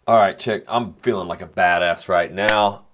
All right, check. I'm feeling like a badass right now.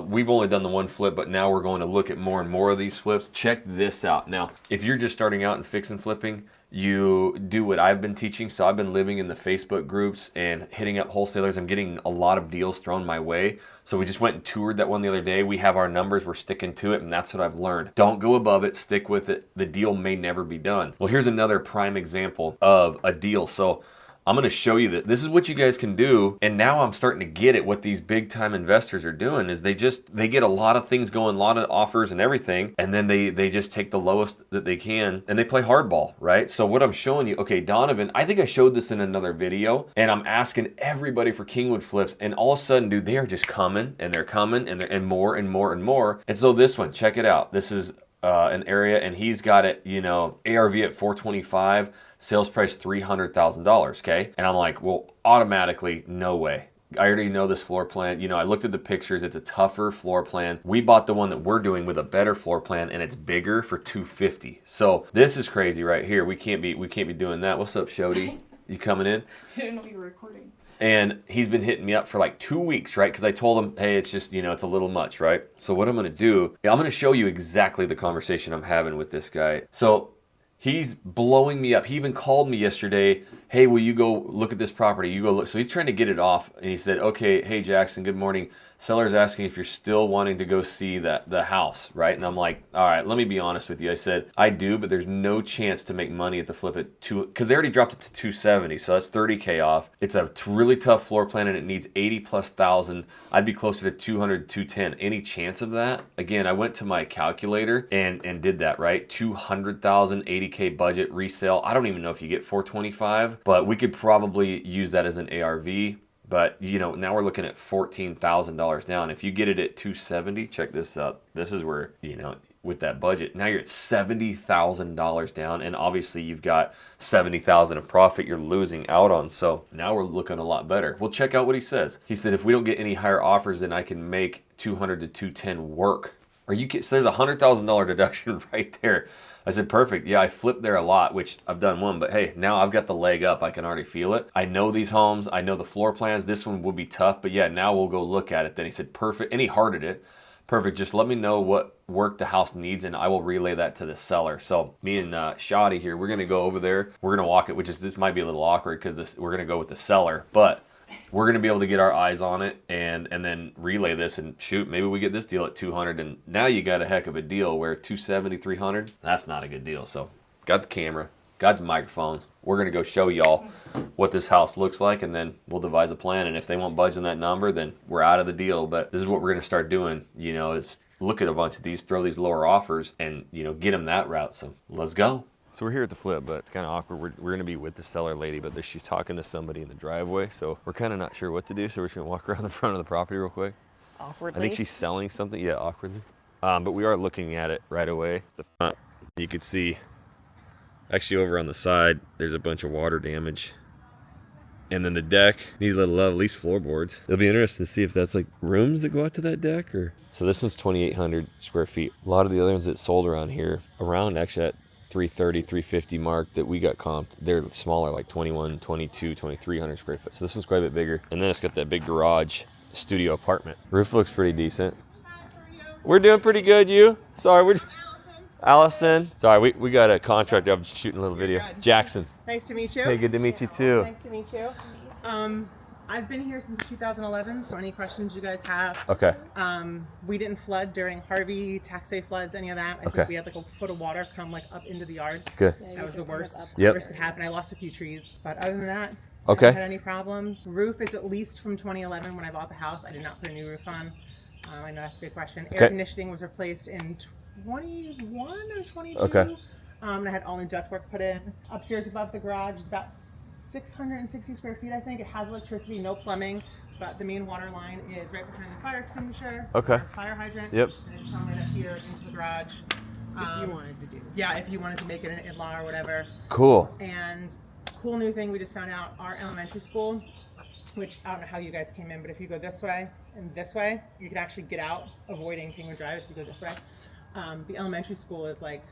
We've only done the one flip, but now we're going to look at more and more of these flips. Check this out. Now, if you're just starting out in fix and flipping, you do what I've been teaching. So I've been living in the Facebook groups and hitting up wholesalers. I'm getting a lot of deals thrown my way. So we just went and toured that one the other day. We have our numbers, we're sticking to it, and that's what I've learned. Don't go above it, stick with it. The deal may never be done. Well, here's another prime example of a deal. So I'm going to show you that this is what you guys can do. And now I'm starting to get it. What these big time investors are doing is they get a lot of things going, a lot of offers and everything. And then they just take the lowest that they can and they play hardball, right? So what I'm showing you, okay, Donovan, I think I showed this in another video, and I'm asking everybody for Kingwood flips. And all of a sudden, dude, they are just coming and they're coming and more and more and more. And so this one, check it out. This is an area, and he's got it, you know, ARV at 425, sales price $300,000. Okay, and I'm like, well, automatically, no way. I already know this floor plan. You know, I looked at the pictures. It's a tougher floor plan. We bought the one that we're doing with a better floor plan, and it's bigger for 250. So this is crazy right here. We can't be doing that. What's up, Shody? You coming in? I didn't know you were recording. And he's been hitting me up for like 2 weeks, right? Because I told him, hey, it's just, you know, it's a little much, right? So what I'm going to do, I'm going to show you exactly the conversation I'm having with this guy. So he's blowing me up. He even called me yesterday. Hey, will you go look at this property? You go look. So he's trying to get it off. And he said, okay, hey, Jackson, good morning. Seller's asking if you're still wanting to go see the house, right? And I'm like, all right, let me be honest with you. I said, I do, but there's no chance to make money at the flip at because they already dropped it to 270. So that's 30K off. It's a really tough floor plan and it needs 80 plus thousand. I'd be closer to 200, 210. Any chance of that? Again, I went to my calculator and did that, right? 200,000, 80K budget resale. I don't even know if you get 425, but we could probably use that as an ARV. But, you know, now we're looking at $14,000 down. If you get it at 270, check this out. This is where, you know, with that budget, now you're at $70,000 down. And obviously you've got 70,000 of profit you're losing out on. So now we're looking a lot better. Well, check out what he says. He said, if we don't get any higher offers, then I can make 200 to 210 work. Are you kidding? So there's a $100,000 deduction right there. I said, perfect. Yeah, I flipped there a lot, which I've done one, but hey, now I've got the leg up. I can already feel it. I know these homes. I know the floor plans. This one will be tough, but yeah, now we'll go look at it. Then he said, perfect. And he hearted it. Perfect. Just let me know what work the house needs and I will relay that to the seller. So me and Shoddy here, we're going to go over there. We're going to walk it, this might be a little awkward because we're going to go with the seller, but we're going to be able to get our eyes on it and then relay this and shoot, maybe we get this deal at 200. And now you got a heck of a deal where 270, 300, that's not a good deal. So got the camera, got the microphones. We're going to go show y'all what this house looks like and then we'll devise a plan. And if they won't budge on that number, then we're out of the deal. But this is what we're going to start doing, you know, is look at a bunch of these, throw these lower offers and, you know, get them that route. So let's go. So we're here at the flip, but it's kind of awkward. We're going to be with the seller lady, but she's talking to somebody in the driveway. So we're kind of not sure what to do. So we're just going to walk around the front of the property real quick. Awkwardly. I think she's selling something. Yeah, awkwardly. But we are looking at it right away. The front, you could see, actually over on the side, there's a bunch of water damage. And then the deck needs a little love, at least floorboards. It'll be interesting to see if that's like rooms that go out to that deck or. So this one's 2,800 square feet. A lot of the other ones that sold around here, around actually at 330, 350 mark that we got comped, they're smaller, like 21, 22, 2,300 square foot. So this one's quite a bit bigger. And then it's got that big garage studio apartment. Roof looks pretty decent. We're doing pretty good, you? Sorry, we're Allison. Sorry, we got a contract. I'm just shooting a little video. Jackson. Nice to meet you. Hey, good to meet you too. Nice to meet you. I've been here since 2011, so any questions you guys have. Okay. We didn't flood during Harvey, tax-day floods, any of that. I think we had like a foot of water come like up into the yard. Good. That was the worst. Yep. Worst that happened. I lost a few trees, but other than that, okay. I haven't had any problems. Roof is at least from 2011 when I bought the house. I did not put a new roof on. I know that's a good question. Okay. Air conditioning was replaced in 21 or 22. Okay. And I had all new ductwork put in. Upstairs above the garage is about 660 square feet, I think. It has electricity, no plumbing, but the main water line is right behind the fire extinguisher. Okay. Fire hydrant. Yep. And it's coming right up here into the garage. If you wanted to do. Yeah, if you wanted to make it an in-law or whatever. Cool. And cool new thing we just found out, our elementary school, which I don't know how you guys came in, but if you go this way and this way, you can actually get out, avoiding Kingwood Drive if you go this way. The elementary school is like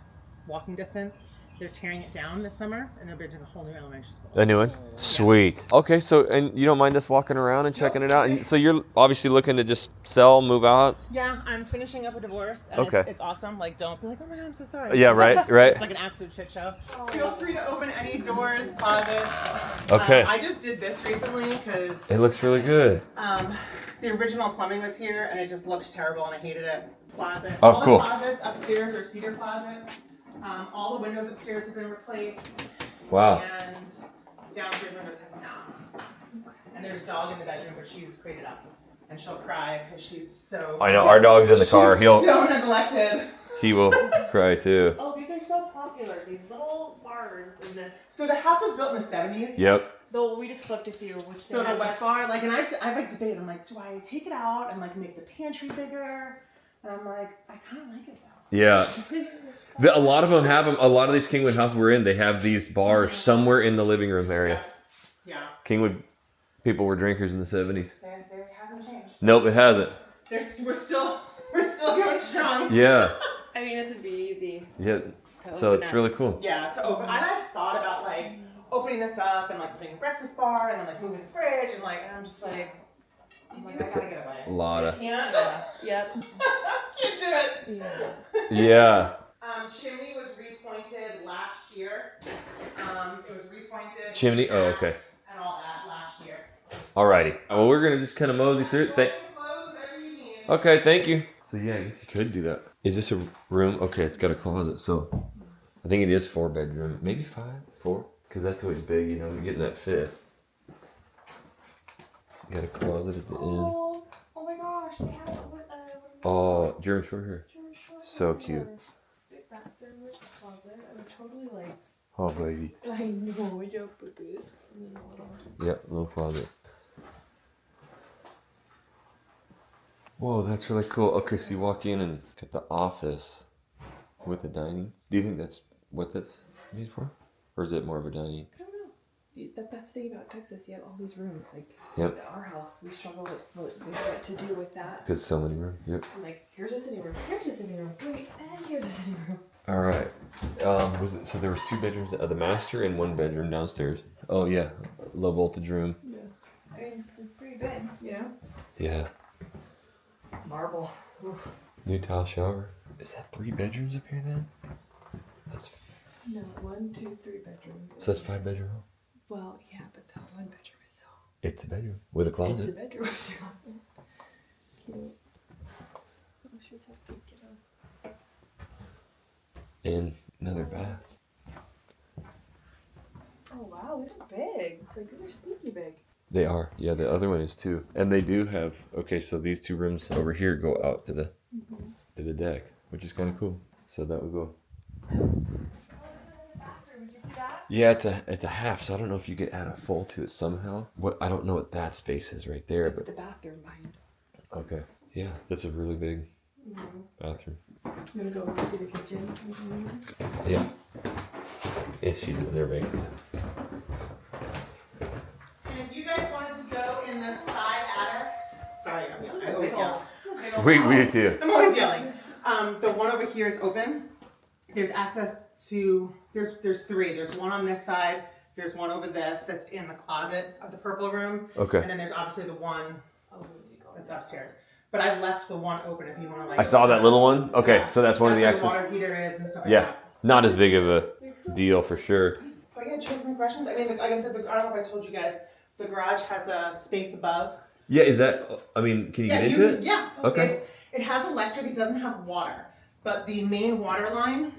walking distance. They're tearing it down this summer, and they're building a whole new elementary school. A new one? Sweet. Okay, so, and you don't mind us walking around and checking it out? And so you're obviously looking to just sell, move out? Yeah, I'm finishing up a divorce, and Okay. it's awesome. Like, don't be like, oh my God, I'm so sorry. Yeah, right, right. It's like an absolute shit show. Feel free to open any doors, closets. Okay. I just did this recently because It looks really good. the original plumbing was here, and it just looked terrible, and I hated it. Closet. Oh, All cool. the closets upstairs are cedar closets. All the windows upstairs have been replaced. Wow. And downstairs windows have not. And there's a dog in the bedroom, but she's crated up. And she'll cry because she's so... I know, our dog's in the car. She's so neglected. He will cry too. Oh, these are so popular. These little bars in this. So the house was built in the 70s. Yep. Though we just flipped a few. Which So the wet bar, like, and I've like debated. I'm like, do I take it out and like make the pantry bigger? And I'm like, I kind of like it though. Yeah. A lot of them have them. A lot of these Kingwood houses we're in, they have these bars somewhere in the living room area. Yeah. Kingwood people were drinkers in the 70s. There hasn't changed. Nope, it hasn't. We're still going strong. Yeah. I mean, this would be easy. Yeah. So it's really cool. Yeah, to open. And I've thought about like opening this up and like putting a breakfast bar and then like moving the fridge and I'm just like, I gotta get away. A lot of. Can't. Yep. Can't do it. Yeah. Yeah. Chimney was repointed last year. It was repointed. Chimney? Oh, okay. And all that last year. Alrighty. Well, we're gonna just kind of mosey through it. Whatever you need. Okay, thank you. So yeah, I guess you could do that. Is this a room? Okay, it's got a closet, so I think it is 4 bedroom, maybe 5, 4, because that's always big. You know, you're getting that fit. Got a closet at the end. Oh my gosh, they have Oh, German short hair. So cute. Big bathroom with a closet. I would totally like. Oh, babies. I know, you have boo-boos. And then a little. Yep, little closet. Whoa, that's really cool. Okay, so you walk in and get the office with the dining. Do you think that's what that's made for? Or is it more of a dining? I don't know. That's the thing about Texas. You have all these rooms. Like Yep. at our house, we struggle with what to do with that. Because so many rooms. Yep. I'm like, here's a sitting room. Here's a sitting room. Wait, and here's a sitting room. All right. Was it so there was 2 bedrooms of the master and 1 bedroom downstairs? Oh yeah, low voltage room. Yeah. I mean, it's pretty big, you know. Yeah. Marble. Oof. New tile shower. Is that 3 bedrooms up here then? That's No, 1, 2, 3 bedroom. so that's 5 bedroom. Well, yeah, but that 1 bedroom is so. It's a bedroom with a It's a closet. bedroom. Cute. Oh, she's so cute, kiddos. And another bath. Oh wow, these are big. Like these are sneaky big. They are. Yeah, the other one is too. And they do have. Okay, so these 2 rooms over here go out to the deck, which is kind of cool. So that would go. Did you see that? Yeah, it's a half. So I don't know if you could add a full to it somehow. What I don't know what that space is right there, It's but the bathroom behind. okay. Yeah, that's a really big bathroom. You wanna go over to the kitchen? Yeah. Yeah, she's in there, Vegas. And if you guys wanted to go in the side attic, sorry, I'm always yelling. We do too. I'm always yelling. The one over here is open. There's access to, there's 3. There's one on this side. There's one over this that's in the closet of the purple room. Okay. And then there's obviously the one that's upstairs. But I left the one open if you want to like. I saw that little one. Okay, Yeah. so that's one of the where access. the water heater is and stuff like Yeah, that. not as big of a deal for sure. But yeah, do you have any questions? I mean, like I said, I don't know if I told you guys, the garage has a space above. Yeah, is that? I mean, can you get into it? Yeah. Okay. It has electric. It doesn't have water, but the main water line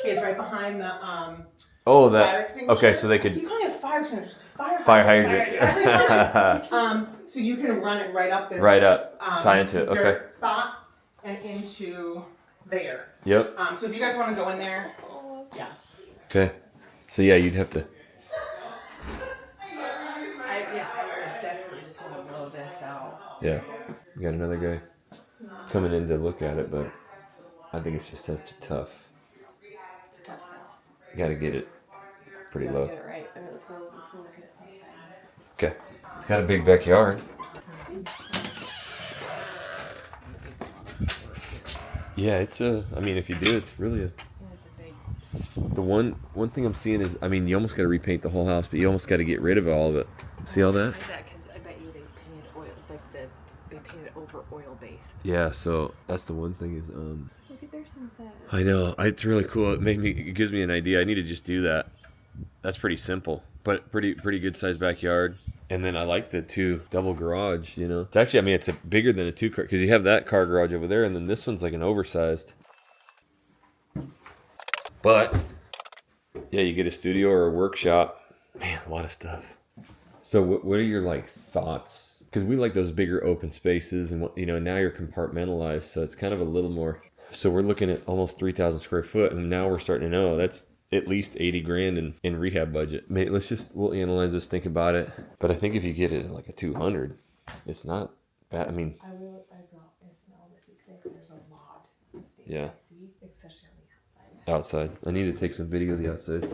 is right behind the Oh, fire that. extinguisher. Okay, so they I keep could calling it fire extinguisher. It's a fire fire Every time. hydrant. So you can run it right up this. Right up. Tie into it. dirt Okay. spot and into there. Yep. So if you guys want to go in there, yeah. Okay. So yeah, you'd have to. I definitely just want to blow this out. Yeah. We got another guy coming in to look at it, but I think it's just such a tough. It's a tough sell. You got to get it pretty low. Get it right. I mean, let's go look at it. Okay. It's got a big backyard. Yeah, it's a. I mean, if you do, it's really a. Yeah, it's a big. The one thing I'm seeing is, I mean, you almost got to repaint the whole house, but you almost got to get rid of all of it. See all that? I bet, because I bet you they painted oil. It's like they painted over oil based. Yeah, so that's the one thing is, Look at their sunset. I know, it's really cool. It gives me an idea. I need to just do that. That's pretty simple, but pretty good sized backyard. And then I like the 2 double garage, you know. It's actually, I mean, it's bigger than a 2 car, because you have that car garage over there, and then this one's like an oversized. But yeah, you get a studio or a workshop. Man, a lot of stuff. So what are your like thoughts? Because we like those bigger open spaces, and you know, now you're compartmentalized, so it's kind of a little more. So we're looking at almost 3,000 square foot, and now we're starting to know that's at least 80 grand in rehab budget. Mate, we'll analyze this, think about it. But I think if you get it at like a 200, it's not bad. I mean, I got a smell this week because there's a lot of things Yeah. I see, especially on the outside. outside. I need to take some video of the outside.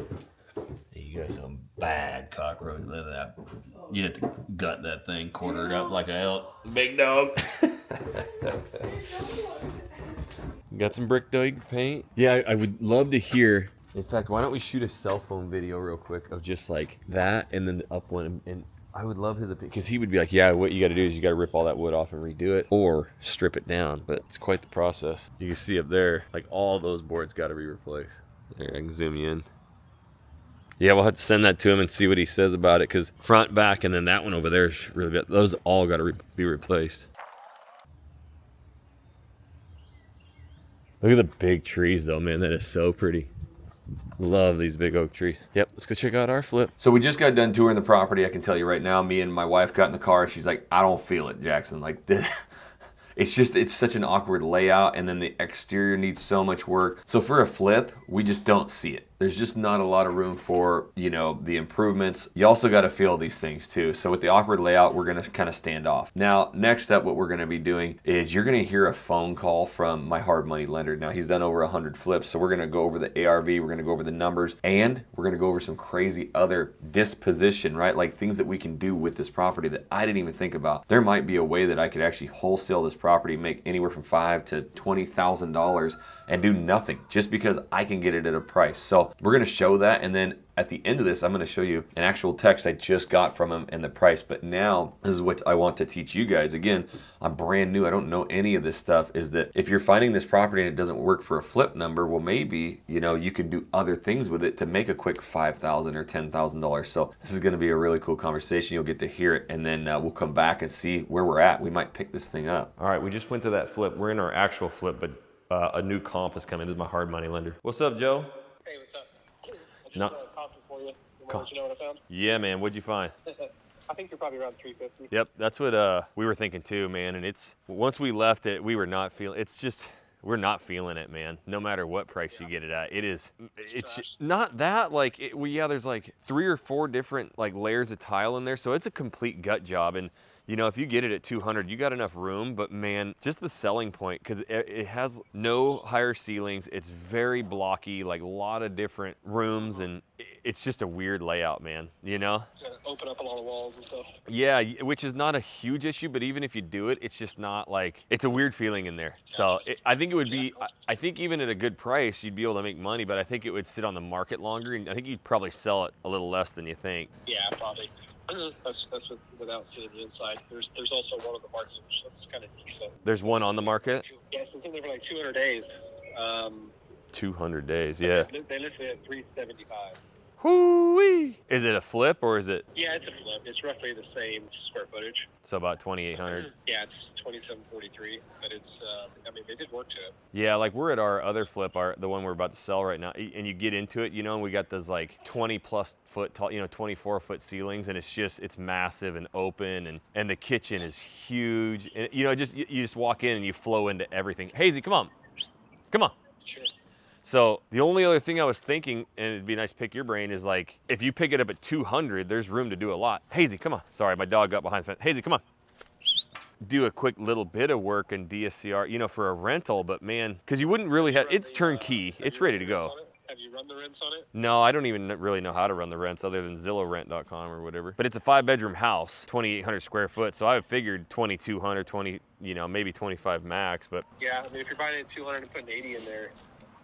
You got some bad cockroach. Look at that. You have to gut that thing, quarter it up like a elk. Big dog. Got some brick dog paint? Yeah, I would love to hear. In fact, why don't we shoot a cell phone video real quick of just like that and then the up one, and I would love his opinion, because he would be like, yeah, what you got to do is you got to rip all that wood off and redo it or strip it down, but it's quite the process. You can see up there, like all those boards got to be replaced. There, I can zoom you in. Yeah, we'll have to send that to him and see what he says about it, because front, back, and then that one over there is really good. Those all got to be replaced. Look at the big trees though, man. That is so pretty. Love these big oak trees. Yep, let's go check out our flip. So we just got done touring the property. I can tell you right now, me and my wife got in the car. She's like, I don't feel it, Jackson. Like, it's such an awkward layout, and then the exterior needs so much work. So for a flip, we just don't see it. There's just not a lot of room for, you know, the improvements. You also got to feel these things too. So with the awkward layout, we're going to kind of stand off. Now, next up, what we're going to be doing is you're going to hear a phone call from my hard money lender. Now, he's done over 100 flips. So we're going to go over the ARV, we're going to go over the numbers, and we're going to go over some crazy other disposition, right? Like things that we can do with this property that I didn't even think about. There might be a way that I could actually wholesale this property, make anywhere from $5,000 to $20,000 and do nothing just because I can get it at a price. So we're going to show that, and then at the end of this, I'm going to show you an actual text I just got from him and the price. But now, this is what I want to teach you guys. Again, I'm brand new. I don't know any of this stuff. Is that if you're finding this property and it doesn't work for a flip number, well, maybe, you know, you could do other things with it to make a quick $5,000 or $10,000. So this is going to be a really cool conversation. You'll get to hear it, and then we'll come back and see where we're at. We might pick this thing up. All right, we just went to that flip. We're in our actual flip, but a new comp is coming. This is my hard money lender. What's up, Joe? Hey, what's up? I just No. copy for you. Want to know what I found? Yeah, man. What'd you find? I think you're probably around 350. Yep, that's what we were thinking too, man. And it's once we left it, we were not feeling. It's just we're not feeling it, man. No matter what price you get it at, it's not that like yeah. There's like 3 or 4 different like layers of tile in there, so it's a complete gut job. And you know, if you get it at 200, you got enough room. But man, just the selling point, because it has no higher ceilings. It's very blocky, like a lot of different rooms, and it's just a weird layout, man. You know? Open up a lot of walls and stuff. Yeah, which is not a huge issue, but even if you do it, it's just not like, it's a weird feeling in there. So I think it would be, I think even at a good price, you'd be able to make money, but I think it would sit on the market longer, and I think you'd probably sell it a little less than you think. Yeah, probably. That's without seeing the inside. There's also one on the market, which looks kind of decent. There's one on the market? Yeah, it's been sitting there for like 200 days. 200 days, yeah. They listed it at 375. Hoo-wee! Is it a flip or is it? Yeah, it's a flip. It's roughly the same square footage. So about 2,800. Yeah, it's 2743, but it's, I mean, they did work to it. Yeah, like we're at our other flip, the one we're about to sell right now, and you get into it, you know, and we got those like 20 plus foot tall, you know, 24 foot ceilings, and it's massive and open, and the kitchen is huge, and you know, you just walk in and you flow into everything. Hazy, come on. Sure. So the only other thing I was thinking, and it'd be nice to pick your brain, is like, if you pick it up at 200, there's room to do a lot. Hazy, come on. Sorry, my dog got behind the fence. Hazy, come on. Do a quick little bit of work in DSCR, you know, for a rental, but man, because you wouldn't really have, it's turnkey. It's ready to go. Have you run the rents on it? No, I don't even really know how to run the rents other than ZillowRent.com or whatever. But it's a 5-bedroom house, 2,800 square foot. So I figured 2,200, 20, you know, maybe 25 max, but. Yeah, I mean, if you're buying it at 200 and putting 80 in there,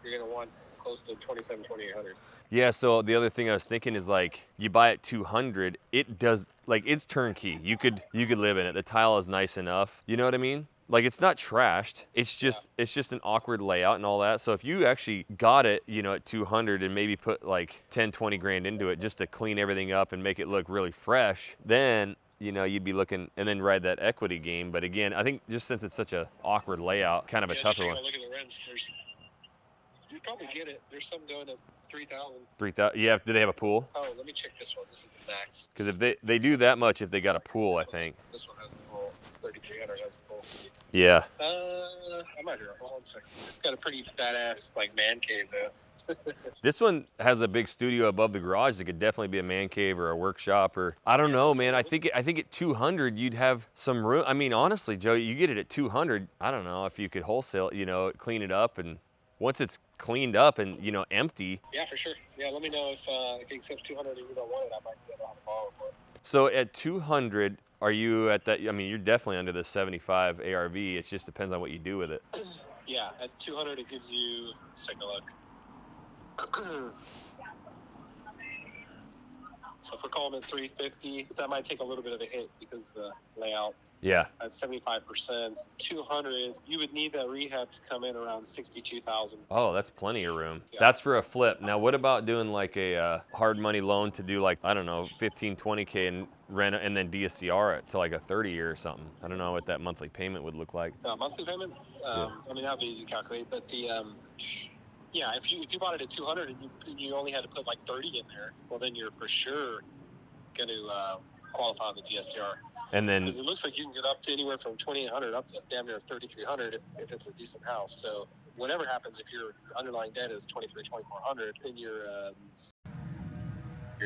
you're going to want close to 2,800. Yeah, so the other thing I was thinking is like you buy it 200, it does like it's turnkey. You could live in it. The tile is nice enough. You know what I mean? Like it's not trashed. It's just an awkward layout and all that. So if you actually got it, you know, at 200 and maybe put like 10, 20 grand into it just to clean everything up and make it look really fresh, then you know, you'd be looking and then ride that equity game. But again, I think just since it's such a awkward layout, kind of a tougher one. Look at the rents. You probably get it. There's some going at 3,000. 3,000. Yeah. Do they have a pool? Oh, let me check this one. This is the max. Because if they do that much, if they got a pool, I think. This one has a pool. It's 3,300 has a pool. Yeah. I might hear it. Hold on a second. It's got a pretty badass like man cave though. This one has a big studio above the garage. It could definitely be a man cave or a workshop or I don't know, man. I think at 200 you'd have some room. I mean, honestly, Joe, you get it at 200. I don't know if you could wholesale, you know, clean it up, and once it's cleaned up and you know empty. Yeah, for sure. Yeah, let me know if you accept 200 and you don't want it. I might be able to borrow for it. So at 200, are you at that? I mean, you're definitely under the 75 ARV. It just depends on what you do with it. Yeah, at 200 it gives you. Let's take a look. So if we're calling it 350, that might take a little bit of a hit because the layout. Yeah. At 75%, 200, you would need that rehab to come in around 62,000. Oh, that's plenty of room. Yeah. That's for a flip. Now, what about doing like a hard money loan to do like, I don't know, 15, 20K and rent and then DSCR it to like a 30 year or something? I don't know what that monthly payment would look like. Monthly payment? I mean, that would be easy to calculate, but the, yeah, if you bought it at 200 and you only had to put like 30 in there, well, then you're for sure going to qualify on the DSCR. And then, because it looks like you can get up to anywhere from 2,800 up to damn near 3,300 if it's a decent house. So whatever happens, if your underlying debt is 2,400, then you're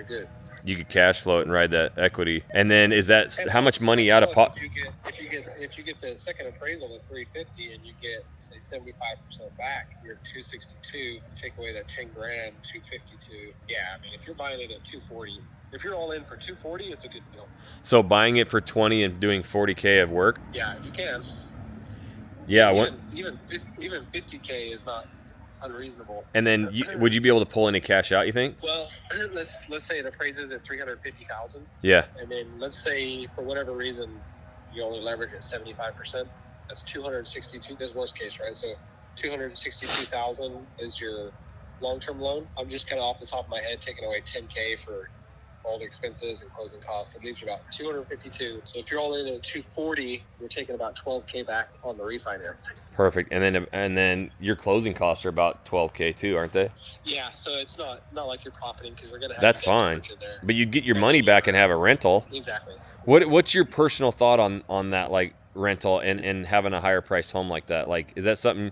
good. you could cash flow it and ride that equity. And then is that how much money out of pocket? If you get the second appraisal at 350 and you get say 75% back, you're 262. Take away that 10 grand, 252. Yeah, I mean if you're buying it at 240. If you're all in for 240, it's a good deal. So buying it for 20 and doing 40K of work? Yeah, you can. Yeah. Even 50K is not unreasonable. And then would you be able to pull any cash out, you think? Well, let's say it appraises at 350,000. Yeah. And then let's say for whatever reason you only leverage at 75%. That's 262. That's worst case, right? So 262,000 is your long-term loan. I'm just kind of off the top of my head taking away 10K for all the expenses and closing costs. It leaves you about 252. So if you're all in at 240, you're taking about 12K back on the refinance. Perfect. And then your closing costs are about 12K too, aren't they? Yeah. So it's not like you're profiting because you're gonna have. That's fine. In there. But you get your money back and have a rental. Exactly. What's your personal thought on that, like rental and having a higher priced home like that? Like, is that something?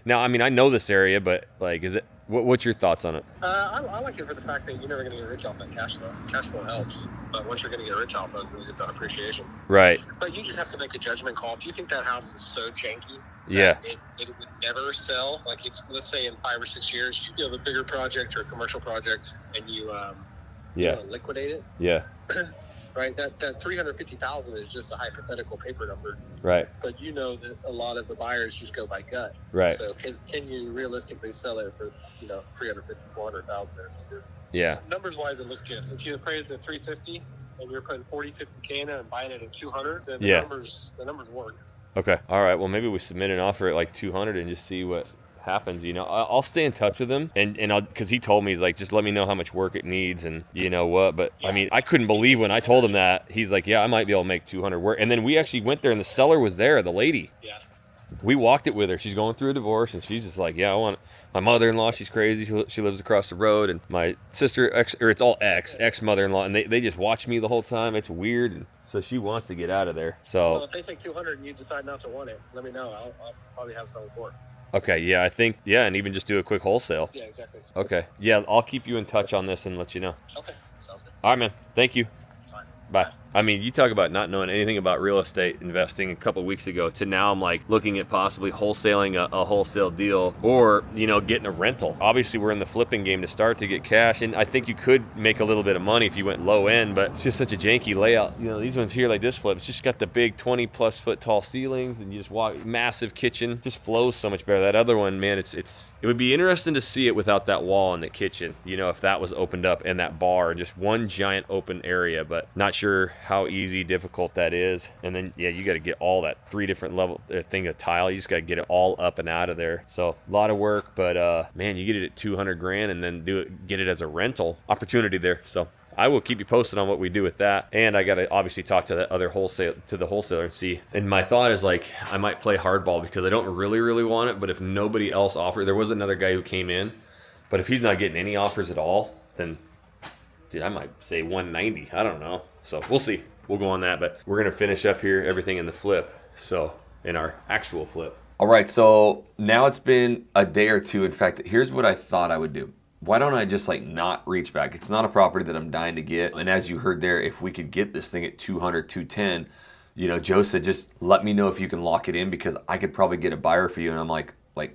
Now, I mean, I know this area, but like, is it? What's your thoughts on it? I like it for the fact that you're never going to get rich off that cash flow. Cash flow helps, but once you're going to get rich off those, it's not appreciation. Right. But you just have to make a judgment call. If you think that house is so janky, yeah, it would never sell. Like if let's say in 5 or 6 years you have a bigger project or a commercial project and you liquidate it. Yeah. Right, that 350,000 is just a hypothetical paper number. Right. But you know that a lot of the buyers just go by gut. Right. So can you realistically sell it for 350,000, 400,000 or something? Yeah. Numbers wise, it looks good. If you appraise at 350 and you're putting 40, 50K in it and buying it at 200, then the numbers work. Okay. All right. Well, maybe we submit an offer at like 200 and just see what happens. I'll stay in touch with him and I'll, because he told me, he's like, just let me know how much work it needs and you know what. But I mean, I couldn't believe when I told him that. He's like, yeah, I might be able to make 200 work. And then we actually went there and the seller was there, the lady. Yeah. We walked it with her. She's going through a divorce and she's just like, yeah, I want my mother-in-law. She's crazy. She lives across the road, and my sister, it's all ex mother-in-law, and they just watch me the whole time. It's weird. And so she wants to get out of there. So well, if they think 200 and you decide not to want it, let me know. I'll probably have something for it. Okay, yeah, I think, and even just do a quick wholesale. Yeah, exactly. Okay, yeah, I'll keep you in touch on this and let you know. Okay, sounds good. All right, man. Thank you. Fine. Bye. I mean, you talk about not knowing anything about real estate investing a couple of weeks ago to now I'm like looking at possibly wholesaling a wholesale deal, or, you know, getting a rental. Obviously, we're in the flipping game to start to get cash, and I think you could make a little bit of money if you went low end, but it's just such a janky layout. You know, these ones here like this flip, it's just got the big 20+ foot tall ceilings, and you just walk, massive kitchen, just flows so much better. That other one, man, it would be interesting to see it without that wall in the kitchen, you know, if that was opened up, and that bar, just one giant open area, but not sure how easy, difficult that is. And then, yeah, you got to get all that 3 different level thing of tile. You just got to get it all up and out of there. So a lot of work, but man, you get it at 200 grand and then get it as a rental opportunity there. So I will keep you posted on what we do with that. And I got to obviously talk to the wholesaler and see. And my thought is like, I might play hardball because I don't really want it. But if nobody else offered, there was another guy who came in, but if he's not getting any offers at all, then dude, I might say 190. I don't know. So we'll see. We'll go on that, but we're going to finish up here everything in the flip. So in our actual flip. All right. So now it's been a day or two. In fact, here's what I thought I would do. Why don't I just like not reach back? It's not a property that I'm dying to get. And as you heard there, if we could get this thing at 200, 210, you know, Joe said, just let me know if you can lock it in because I could probably get a buyer for you. And I'm like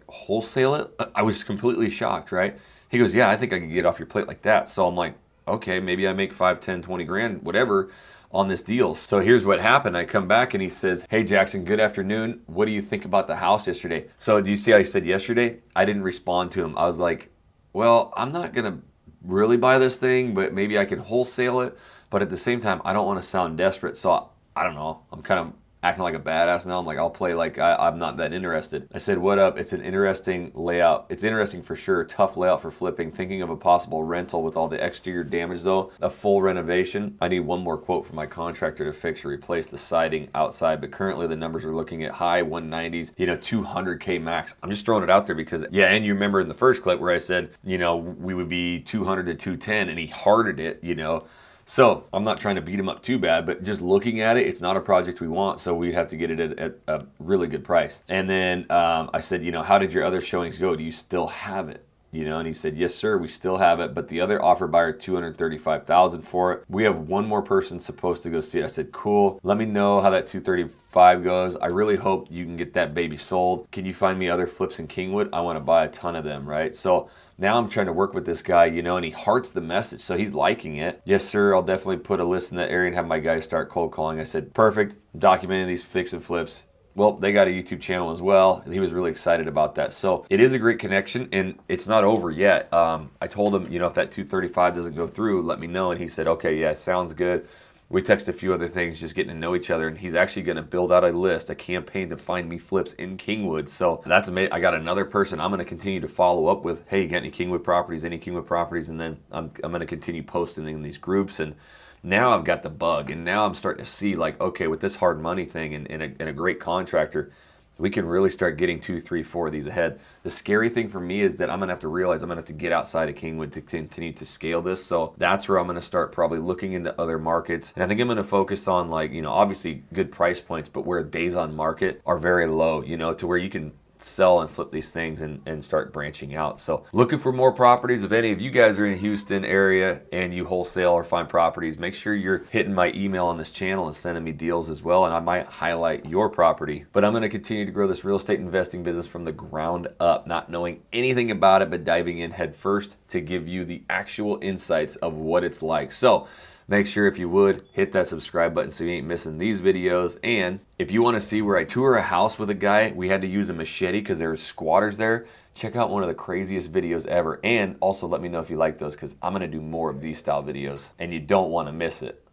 wholesale it? I was completely shocked, right? He goes, yeah, I think I could get off your plate like that. So I'm like, okay, maybe I make 5, 10, 20 grand, whatever, on this deal. So here's what happened. I come back and he says, hey, Jackson, good afternoon. What do you think about the house yesterday? So do you see how I said yesterday? I didn't respond to him. I was like, well, I'm not going to really buy this thing, but maybe I can wholesale it. But at the same time, I don't want to sound desperate. So I don't know. I'm kind of acting like a badass now. I'm like, I'll play like I'm not that interested. I said, what up? It's an interesting layout. It's interesting for sure. Tough layout for flipping. Thinking of a possible rental with all the exterior damage though. A full renovation. I need one more quote from my contractor to fix or replace the siding outside, but currently the numbers are looking at high 190s, you know, 200K max. I'm just throwing it out there because, yeah, and you remember in the first clip where I said, you know, we would be 200 to 210 and he hearted it, you know. So I'm not trying to beat him up too bad, but just looking at it, it's not a project we want. So we'd have to get it at a really good price. And then I said, you know, how did your other showings go? Do you still have it? You know, and he said, yes, sir, we still have it. But the other offer buyer, $235,000 for it. We have one more person supposed to go see it. I said, cool. Let me know how that 235 goes. I really hope you can get that baby sold. Can you find me other flips in Kingwood? I want to buy a ton of them, right? So now I'm trying to work with this guy, you know, and he hearts the message. So he's liking it. Yes, sir, I'll definitely put a list in that area and have my guys start cold calling. I said, perfect. I'm documenting these fix and flips. Well, they got a YouTube channel as well. He was really excited about that. So it is a great connection, and it's not over yet. I told him, you know, if that 235 doesn't go through, let me know. And he said, okay, yeah, sounds good. We texted a few other things, just getting to know each other, and he's actually going to build out a list, a campaign to find me flips in Kingwood. So that's amazing. I got another person I'm going to continue to follow up with. Hey, you got any Kingwood properties? Any Kingwood properties? And then I'm going to continue posting in these groups. And now I've got the bug, and now I'm starting to see like, okay, with this hard money thing and a great contractor, we can really start getting 2, 3, 4 of these ahead. The scary thing for me is that I'm gonna have to realize I'm gonna have to get outside of Kingwood to continue to scale this. So that's where I'm gonna start probably looking into other markets. And I think I'm gonna focus on, like, you know, obviously good price points, but where days on market are very low, you know, to where you can sell and flip these things and start branching out. So looking for more properties. If any of you guys are in Houston area and you wholesale or find properties, make sure you're hitting my email on this channel and sending me deals as well, and I might highlight your property. But I'm going to continue to grow this real estate investing business from the ground up, not knowing anything about it, but diving in head first to give you the actual insights of what it's like. So make sure, if you would, hit that subscribe button so you ain't missing these videos. And if you want to see where I tour a house with a guy, we had to use a machete because there were squatters there. Check out one of the craziest videos ever. And also let me know if you like those, because I'm going to do more of these style videos and you don't want to miss it.